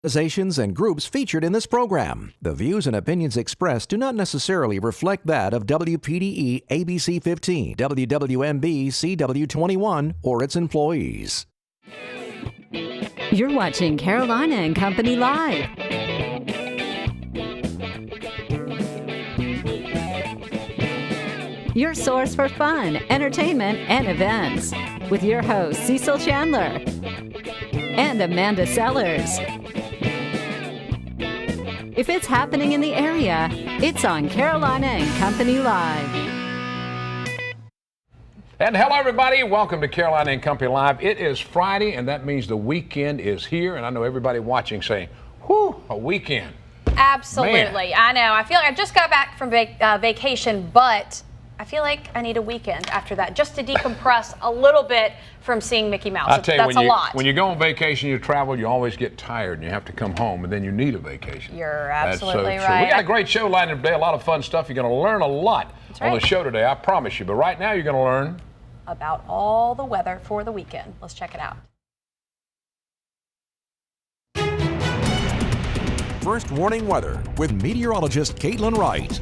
Organizations and groups featured in this program. The views and opinions expressed do not necessarily reflect that of WPDE ABC 15, WWMB CW21, or its employees. You're watching Carolina and Company Live. Your source for fun, entertainment, and events. With your hosts, Cecil Chandler and Amanda Sellers. If it's happening in the area, it's on Carolina and Company Live. And hello, everybody. Welcome to Carolina and Company Live. It is Friday, and that means the weekend is here. And I know everybody watching saying, whew, a weekend. Absolutely. Man. I know. I feel like I just got back from vacation, but I feel like I need a weekend after that just to decompress a little bit from seeing Mickey Mouse. I'll tell you, that's a lot. When you go on vacation, you travel, you always get tired and you have to come home, and then you need a vacation. You're absolutely That's so true. right. We got a great show lined up today, a lot of fun stuff. You're going to learn a lot on the show today, I promise you. But right now, you're going to learn about all the weather for the weekend. Let's check it out. First warning weather with meteorologist Caitlin Wright.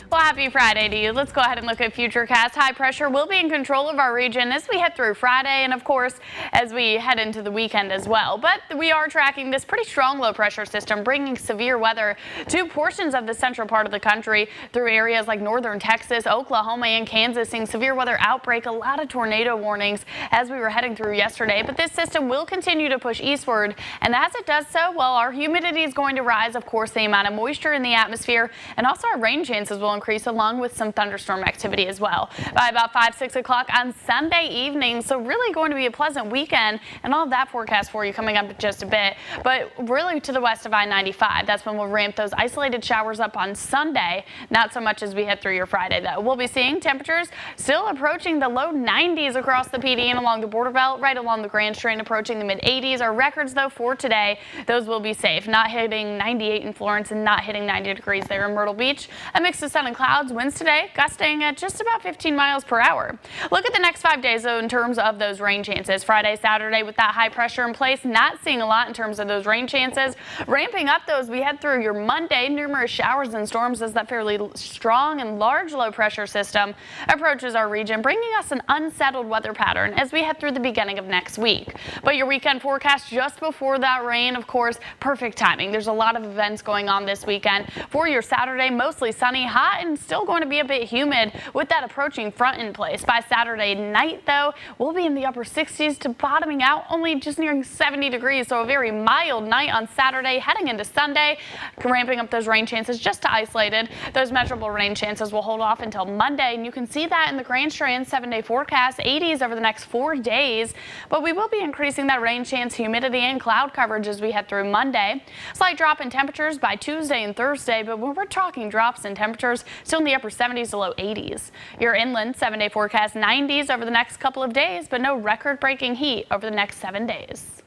Well, happy Friday to you. Let's go ahead and look at Futurecast. High pressure will be in control of our region as we head through Friday and, of course, as we head into the weekend as well. But we are tracking this pretty strong low pressure system, bringing severe weather to portions of the central part of the country through areas like northern Texas, Oklahoma, and Kansas, seeing severe weather outbreak, a lot of tornado warnings as we were heading through yesterday. But this system will continue to push eastward, and as it does so, well, our humidity is going to rise, of course, the amount of moisture in the atmosphere, and also our rain chances will increase along with some thunderstorm activity as well by about 5-6 o'clock on Sunday evening. So really going to be a pleasant weekend, and all of that forecast for you coming up in just a bit. But really to the west of I-95, that's when we'll ramp those isolated showers up on Sunday. Not so much as we head through your Friday, though. We'll be seeing temperatures still approaching the low 90s across the PD and along the border belt, right along the Grand Strand, approaching the mid 80s. Our records, though, for today, those will be safe. Not hitting 98 in Florence and not hitting 90 degrees there in Myrtle Beach. A mix of sun and clouds, winds today gusting at just about 15 miles per hour. Look at the next 5 days, though, in terms of those rain chances. Friday, Saturday, with that high pressure in place, not seeing a lot in terms of those rain chances. Ramping up those, we head through your Monday, numerous showers and storms as that fairly strong and large low pressure system approaches our region, bringing us an unsettled weather pattern as we head through the beginning of next week. But your weekend forecast just before that rain, of course, perfect timing. There's a lot of events going on this weekend. For your Saturday, mostly sunny, hot, and still going to be a bit humid with that approaching front in place. By Saturday night, though, we'll be in the upper 60s to bottoming out only just nearing 70 degrees. So a very mild night on Saturday, heading into Sunday, ramping up those rain chances just to isolated. Those measurable rain chances will hold off until Monday, and you can see that in the Grand Strand 7-day forecast, 80s over the next 4 days. But we will be increasing that rain chance, humidity, and cloud coverage as we head through Monday. Slight drop in temperatures by Tuesday and Thursday, but when we're talking drops in temperatures, still in the upper 70s to low 80s. Your inland 7-day forecast 90s over the next couple of days, but no record-breaking heat over the next 7 days.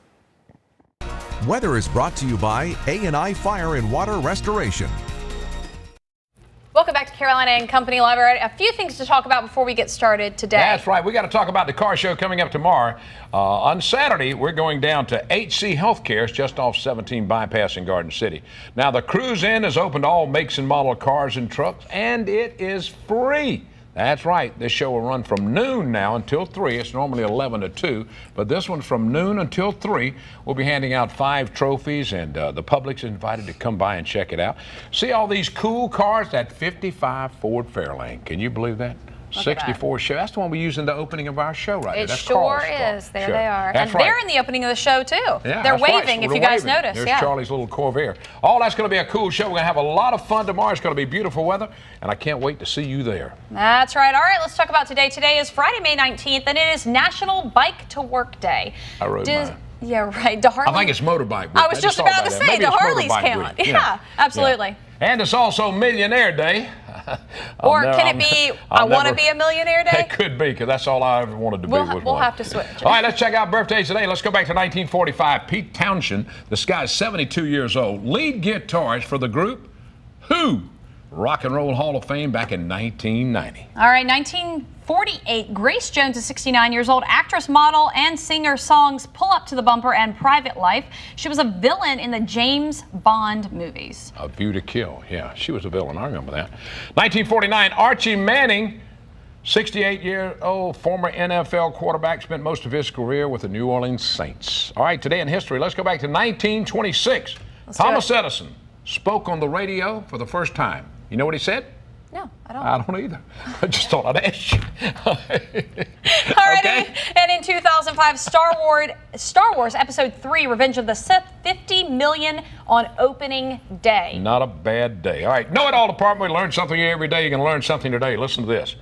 Weather is brought to you by A&I Fire and Water Restoration. Welcome back to Carolina and Company Live. A few things to talk about before we get started today. That's right. We got to talk about the car show coming up tomorrow. On Saturday, we're going down to HC Healthcare. It's just off 17 Bypass in Garden City. Now, the Cruise In is open to all makes and model cars and trucks, and it is free. That's right. This show will run from noon now until 3. It's normally 11 to 2, but this one's from noon until 3. We'll be handing out 5 trophies, and the public's invited to come by and check it out. See all these cool cars? That 55 Ford Fairlane. Can you believe that? 64 show. That's the one we use in the opening of our show right there. It That's sure Carl's is. There show. they are. That's And right. they're in the opening of the show, too. Yeah, they're that's right. waving, if We're you guys waving. notice. There's Charlie's little Corvair. All that's going to be a cool show. We're going to have a lot of fun tomorrow. It's going to be beautiful weather, and I can't wait to see you there. That's right. All right, let's talk about today. Today is Friday, May 19th, and it is National Bike to Work Day. I rode mine. Yeah, right. I think it's motorbike. I was just about to say, the Harleys count. Yeah, absolutely. Yeah. And it's also Millionaire Day. Or can it be I Want to Be a Millionaire Day? It could be, because that's all I ever wanted to be. We'll have to switch. All right, let's check out birthdays today. Let's go back to 1945. Pete Townshend, this guy's 72 years old, lead guitarist for the group Who. Rock and Roll Hall of Fame back in 1990. All right, 1948, Grace Jones is 69 years old, actress, model, and singer songs Pull Up to the Bumper and Private Life. She was a villain in the James Bond movies. A View to Kill. Yeah, she was a villain. I remember that. 1949, Archie Manning, 68-year-old former NFL quarterback, spent most of his career with the New Orleans Saints. All right, today in history, let's go back to 1926. Thomas Edison spoke on the radio for the first time. You know what he said? No, I don't. I don't either. I just thought I'd ask you. Alrighty. Okay. And in 2005, Star Wars Episode 3, Revenge of the Sith, 50 million on opening day. Not a bad day. All right, Know It All Department. We learn something every day. You can learn something today. Listen to this.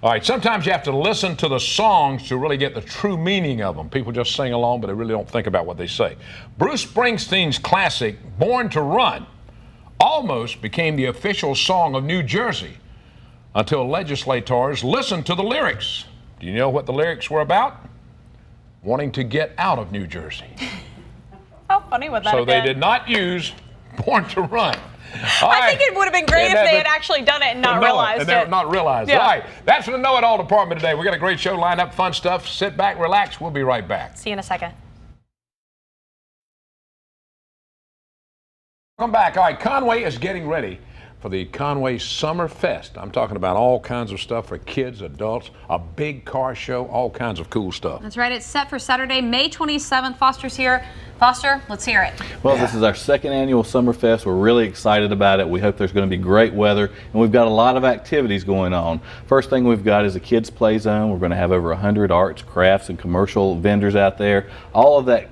All right, sometimes you have to listen to the songs to really get the true meaning of them. People just sing along, but they really don't think about what they say. Bruce Springsteen's classic, Born to Run, almost became the official song of New Jersey until legislators listened to the lyrics. Do you know what the lyrics were about? Wanting to get out of New Jersey. How funny would that So have they been? did not use Born to Run. I think it would have been great if they had actually done it and not realized it. Not realized. Yeah. All right, that's for the Know It All Department today. We got a great show lined up, fun stuff. Sit back, relax. We'll be right back. See you in a second. Welcome back. All right, Conway is getting ready for the Conway Summer Fest. I'm talking about all kinds of stuff for kids, adults, a big car show, all kinds of cool stuff. That's right. It's set for Saturday, May 27th. Foster's here. Foster, let's hear it. Well, This is our second annual Summer Fest. We're really excited about it. We hope there's going to be great weather, and we've got a lot of activities going on. First thing we've got is a kids play zone. We're going to have over 100 arts, crafts, and commercial vendors out there. All of that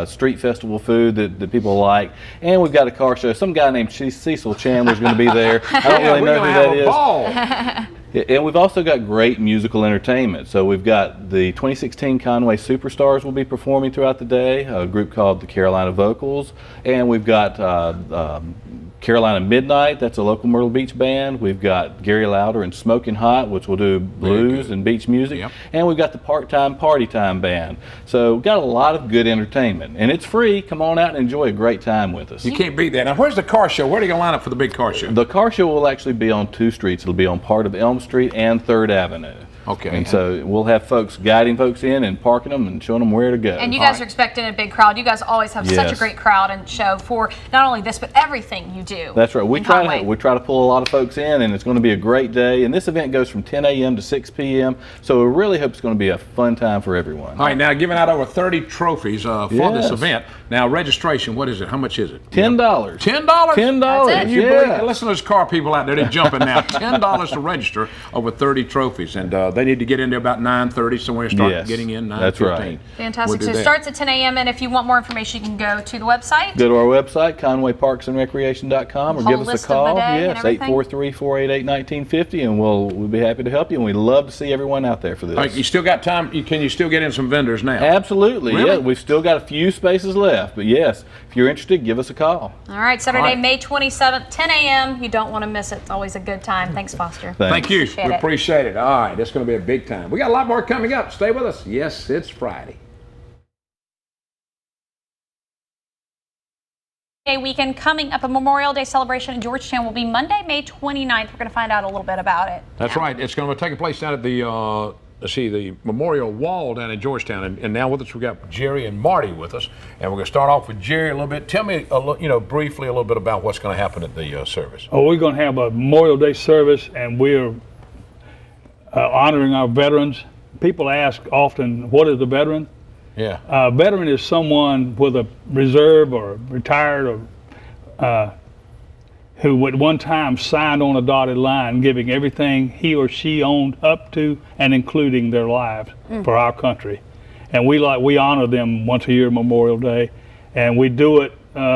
street festival food that people like, and we've got a car show. Some guy named Cecil Chandler is going to be there. I don't really know who that is. Ball. And we've also got great musical entertainment. So we've got the 2016 Conway Superstars will be performing throughout the day, a group called the Carolina Vocals, and we've got Carolina Midnight, that's a local Myrtle Beach band. We've got Gary Lauder and Smoking Hot, which will do blues and beach music. Yep. And we've got the Part-Time Party Time band. So we've got a lot of good entertainment. And it's free. Come on out and enjoy a great time with us. You can't beat that. Now, where's the car show? Where are you going to line up for the big car show? The car show will actually be on two streets. It'll be on part of Elm Street and 3rd Avenue. Okay. And so we'll have folks guiding folks in and parking them and showing them where to go. And you guys are expecting a big crowd. You guys always have such a great crowd and show for not only this, but everything you do. That's right. We try to pull a lot of folks in, and it's going to be a great day. And this event goes from 10 a.m. to 6 p.m. So we really hope it's going to be a fun time for everyone. All right, now giving out over 30 trophies for this event. Now, registration, what is it? How much is it? $10. $10? $10. You believe, listen to those car people out there, they're jumping now. $10 to register over 30 trophies. And they need to get in there about 9:30, somewhere start getting in 9:15. That's right. Fantastic. So it starts at 10 a.m. and if you want more information, you can go to the website. Go to our website, ConwayParksandRecreation.com, or give us a call. Yes, 843-488-1950, and we'll be happy to help you. And we'd love to see everyone out there for this. All right, you still got time? Can you still get in some vendors now? Absolutely. Really? Yeah, we've still got a few spaces left, but yes, if you're interested, give us a call. All right, Saturday, May 27th, 10 a.m. You don't want to miss it. It's always a good time. Thanks, Foster. Thank you. We it. appreciate it. All right, it's going to be a big time. We got a lot more coming up. Stay with us. Yes, it's Friday. Weekend coming up, a Memorial Day celebration in Georgetown will be Monday, May 29th. We're going to find out a little bit about it. That's right. It's going to take place down at the the Memorial Wall down in Georgetown. And now with us, we've got Jerry and Marty with us. And we're going to start off with Jerry a little bit. Tell me, briefly a little bit about what's going to happen at the service. Oh, we're going to have a Memorial Day service, and we're honoring our veterans. People ask often, what is a veteran? Yeah. A veteran is someone with a reserve or retired or who at one time signed on a dotted line, giving everything he or she owned up to and including their lives for our country. And we honor them once a year, Memorial Day, and we do it.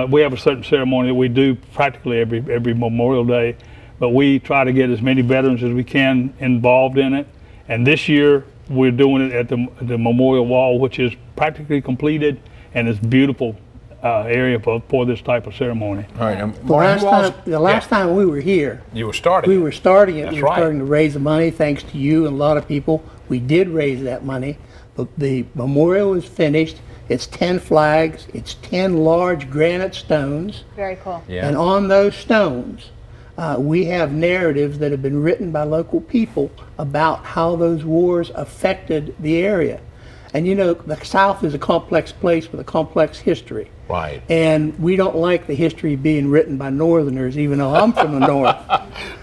We have a certain ceremony that we do practically every Memorial Day, but we try to get as many veterans as we can involved in it. And this year we're doing it at the Memorial Wall, which is practically completed, and it's beautiful area for this type of ceremony. All right. The last time we were here, you were starting. We were starting it. That's we were right. starting to raise the money, thanks to you and a lot of people. We did raise that money, but the memorial is finished. It's 10 flags. It's 10 large granite stones. Very cool. Yeah. And on those stones We have narratives that have been written by local people about how those wars affected the area. And you know, the South is a complex place with a complex history. Right. And we don't like the history being written by Northerners, even though I'm from the North.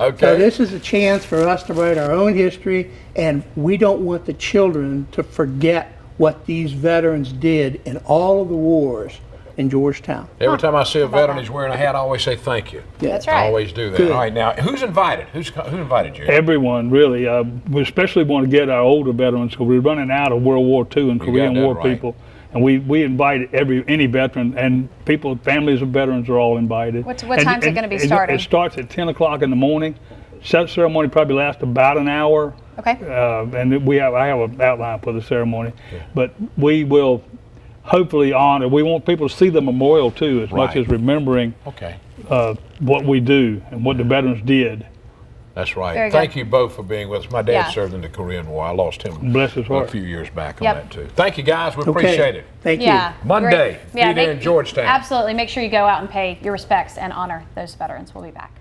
Okay. So this is a chance for us to write our own history, and we don't want the children to forget what these veterans did in all of the wars in Georgetown. Every time I see a veteran who's wearing a hat, I always say thank you. Yeah. That's I right. always do that. Good. All right, now, who's invited? Who invited you? Everyone, really. We especially want to get our older veterans because we're running out of World War II and Korean that War right. people. And we invite any veteran, and people, families of veterans are all invited. What time's it going to be starting? It starts at 10 o'clock in the morning. Set ceremony probably lasts about an hour. Okay. And I have an outline for the ceremony. Yeah. But we will hopefully honor, we want people to see the memorial too, as much as remembering what we do and what the veterans did. That's right. Very Thank good. you both for being with us. My dad served in the Korean War. I lost him Bless his heart. a few years back on Yep. that too. Thank you guys. We appreciate it. Thank you. Yeah. Monday, Great. be there in Georgetown. Absolutely. Make sure you go out and pay your respects and honor those veterans. We'll be back.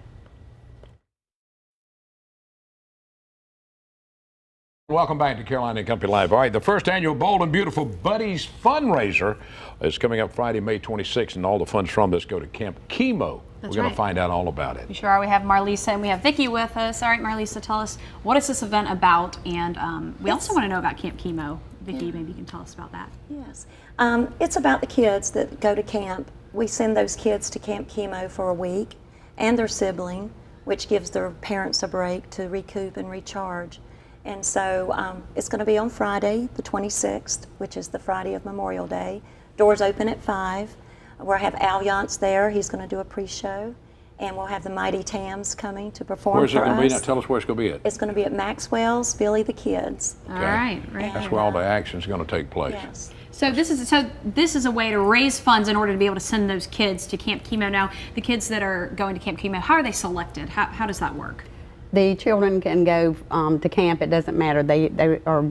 Welcome back to Carolina and Company Live. All right, the first annual Bold and Beautiful Buddies fundraiser is coming up Friday, May 26th, and all the funds from this go to Camp Chemo. We're going to find out all about it. We sure are. We have Marlisa and we have Vicki with us. All right, Marlisa, tell us, what is this event about? And we also want to know about Camp Chemo. Vicki, maybe you can tell us about that. Yes. It's about the kids that go to camp. We send those kids to Camp Chemo for a week and their sibling, which gives their parents a break to recoup and recharge. And so it's going to be on Friday, the 26th, which is the Friday of Memorial Day. Doors open at 5. We'll have Al Yance there. He's going to do a pre-show. And we'll have the Mighty Tams coming to perform Where's it for going to be? us. Now tell us where it's going to be at. It's going to be at Maxwell's, Billy the Kids. All right. Right. That's where all the action is going to take place. Yes. So this is a way to raise funds in order to be able to send those kids to Camp Chemo. Now, the kids that are going to Camp Chemo, how are they selected? How does that work? The children can go to camp. It doesn't matter. They are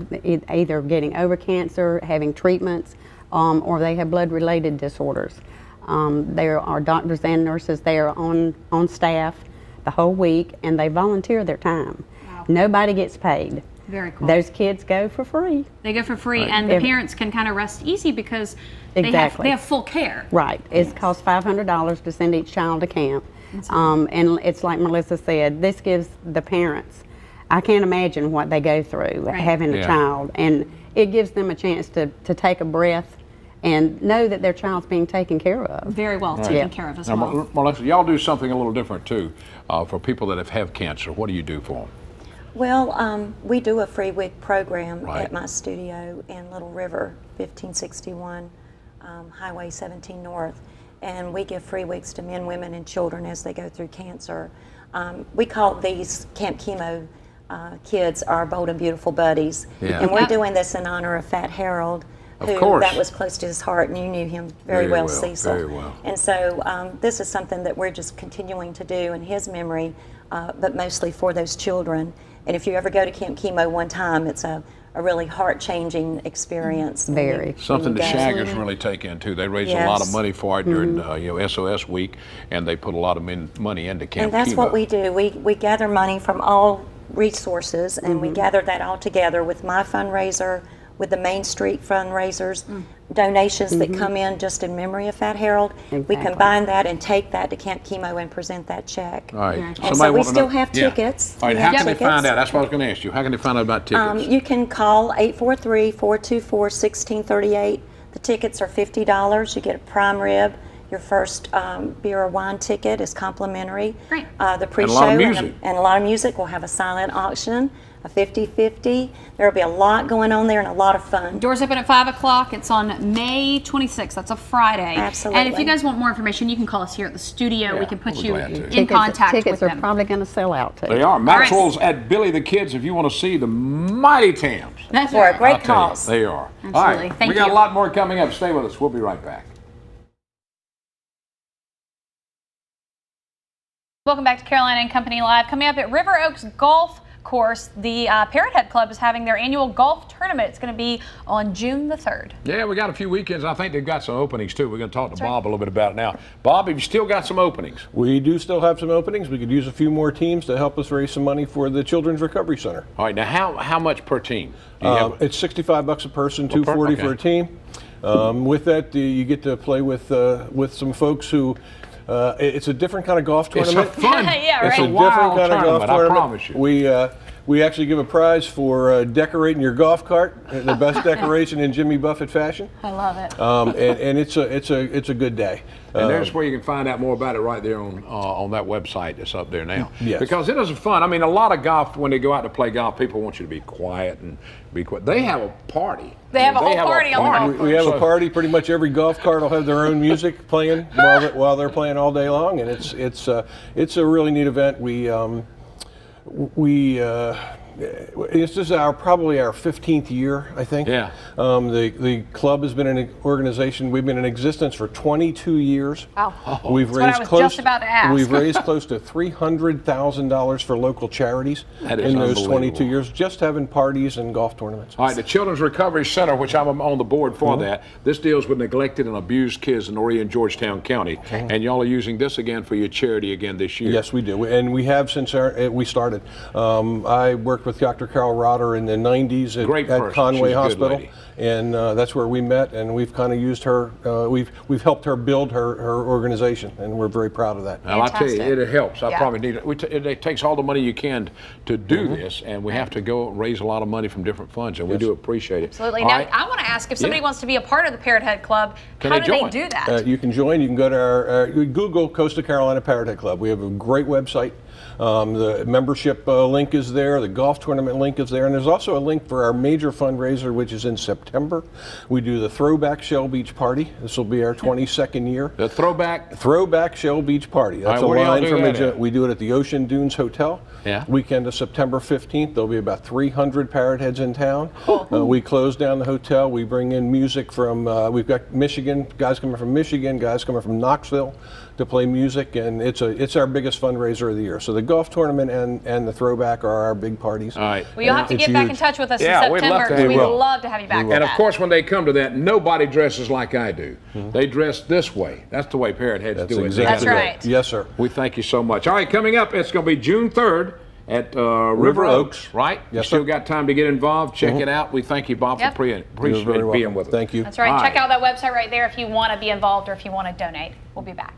either getting over cancer, having treatments, or they have blood-related disorders. There are doctors and nurses there on staff the whole week, and they volunteer their time. Wow. Nobody gets paid. Very cool. Those kids go for free. They go for free, and the parents can kind of rest easy because they have full care. Right. It costs $500 to send each child to camp. And it's like Melissa said, this gives the parents, I can't imagine what they go through having a child, and it gives them a chance to take a breath and know that their child's being taken care of. Very well taken care of as Now, well. Melissa, y'all do something a little different too for people that have cancer. What do you do for them? Well, we do a free week program at my studio in Little River, 1561 Highway 17 North. And we give free weeks to men, women, and children as they go through cancer. We call these Camp Chemo kids our Bold and Beautiful Buddies. Yeah. And we're doing this in honor of Fat Harold, who that was close to his heart, and you knew him very well, Cecil. Very well. And so this is something that we're just continuing to do in his memory, but mostly for those children. And if you ever go to Camp Chemo one time, it's a really heart-changing experience. Very. Something the Shaggers really take into. They raise a lot of money for it during SOS week, and they put a lot of money into Camp And that's Chemo. what we do. We gather money from all resources, and we gather that all together with my fundraiser, with the Main Street fundraisers, donations that come in just in memory of Fat Harold. Exactly. We combine that and take that to Camp Chemo and present that check. All right. And so we still have tickets. All right, how can they find out? That's what I was going to ask you. How can they find out about tickets? You can call 843-424-1638. The tickets are $50. You get a prime rib. Your first beer or wine ticket is complimentary. Great. The pre-show and a lot of music. We'll have a silent auction, a 50-50. There will be a lot going on there and a lot of fun. Doors open at 5 o'clock. It's on May 26th. That's a Friday. Absolutely. And if you guys want more information, you can call us here at the studio. We can put you in Tickets contact with them. Tickets are probably going to sell out too. They are. Maxwell's at Billy the Kids if you want to see the Mighty Tams. That's For a right. great cause. They are. Absolutely. All right. Thank we got you. a lot more coming up. Stay with us. We'll be right back. Welcome back to Carolina and Company Live. Coming up at River Oaks Golf course, the Parrot Head Club is having their annual golf tournament. It's going to be on June the 3rd. Yeah, we got a few weekends. I think they've got some openings too. We're going to talk to Bob a little bit about it now. Bob, have you still got some openings? We do still have some openings. We could use a few more teams to help us raise some money for the Children's Recovery Center. All right, now how much per team? It's $65 a person, $240 for a team. With that, you get to play with some folks who. It's a different kind of golf tournament. It's a fun. Yeah, it's right. a different kind of golf tournament. I promise you. We actually give a prize for decorating your golf cart, the best decoration in Jimmy Buffett fashion. I love it. And it's a good day. And there's where you can find out more about it right there on that website that's up there now. Yes. Because it is fun. I mean, a lot of golf, when they go out to play golf, people want you to be quiet and be quiet. They have a party. They have a whole party on the golf course. We have a party. Pretty much every golf cart will have their own music playing while they're playing all day long, and it's a really neat event. This is probably our 15th year, I think. Yeah. The club has been an organization. We've been in existence for 22 years. Wow. We've That's what I was just about to ask. We've raised close to $300,000 for local charities in those 22 years, just having parties and golf tournaments. All right, the Children's Recovery Center, which I'm on the board for that, this deals with neglected and abused kids in Horry and Georgetown County. And y'all are using this again for your charity again this year. Yes, we do. And we have since we started. I worked with Dr. Carol Rotter in the 90s at Conway Hospital, and that's where we met, and we've kind of used her, we've helped her build her organization, and we're very proud of that. Well, I tell you, it helps. I probably need it. It takes all the money you can to do this, and we have to go raise a lot of money from different funds, and we do appreciate it. Absolutely. Now, I want to ask, if somebody wants to be a part of the Parrot Head Club, how do they do that? You can join. You can go to our Google Coastal Carolina Parrot Head Club. We have a great website. The membership link is there, the golf tournament link is there, and there's also a link for our major fundraiser, which is in September. We do the Throwback Shell Beach Party. This will be our 22nd year. The Throwback Shell Beach Party. That's a line from we do it at the Ocean Dunes Hotel. Yeah. Weekend of September 15th. There'll be about 300 parrot heads in town. We close down the hotel. We bring in music from, we've got Michigan, guys coming from Michigan, guys coming from Knoxville to play music, and it's our biggest fundraiser of the year. So the golf tournament and the throwback are our big parties. All right. Well, you'll have to get back in touch with us in September. We'd love to have you back. And of course, when they come to that, nobody dresses like I do. They dress this way. That's the way Parrot Heads do it. That's right. Yes, sir. We thank you so much. All right, coming up, it's going to be June 3rd. At River Oaks, right? Yes, Still got time to get involved. Check it out. We thank you, Bob, for appreciating being with us. Thank you. That's right. Check out that website right there if you want to be involved or if you want to donate. We'll be back.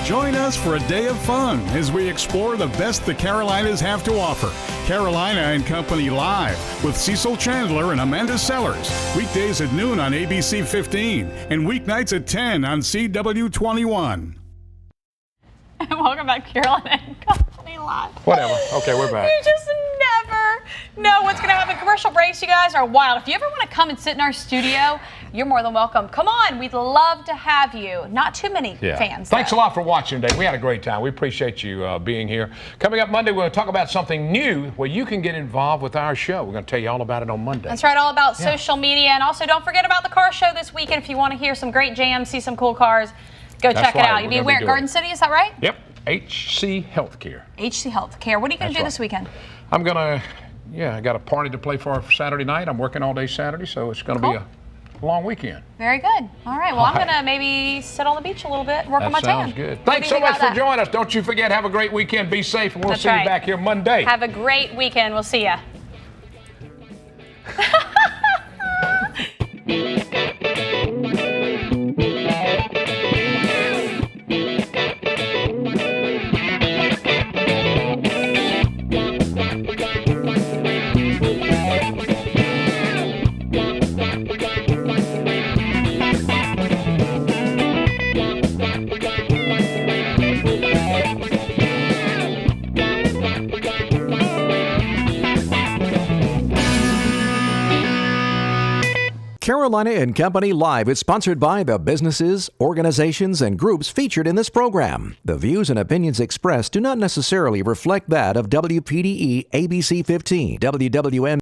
Join us for a day of fun as we explore the best the Carolinas have to offer. Carolina and Company Live with Cecil Chandler and Amanda Sellers. Weekdays at noon on ABC 15 and weeknights at 10 on CW21. Welcome back, Carolina and Company Live. Whatever. Okay, we're back. You just never No, what's going to happen? Commercial breaks, you guys, are wild. If you ever want to come and sit in our studio, you're more than welcome. Come on, we'd love to have you. Not too many fans. Thanks though. a lot for watching today. We had a great time. We appreciate you being here. Coming up Monday, we're going to talk about something new where you can get involved with our show. We're going to tell you all about it on Monday. That's right, all about social media. And also, don't forget about the car show this weekend. If you want to hear some great jams, see some cool cars, go check it out. You'll be where at Garden City, is that right? Yep, HC Healthcare. HC Healthcare. What are you going to do this weekend? I'm going to, I got a party to play for Saturday night. I'm working all day Saturday, so it's going to be a long weekend. Very good. All right, well, I'm going to maybe sit on the beach a little bit and work on my tan. That sounds good. Thanks so much for joining us. Don't you forget, have a great weekend. Be safe, and we'll see you back here Monday. Have a great weekend. We'll see ya. Carolina and Company Live is sponsored by the businesses, organizations, and groups featured in this program. The views and opinions expressed do not necessarily reflect that of WPDE ABC 15, WWM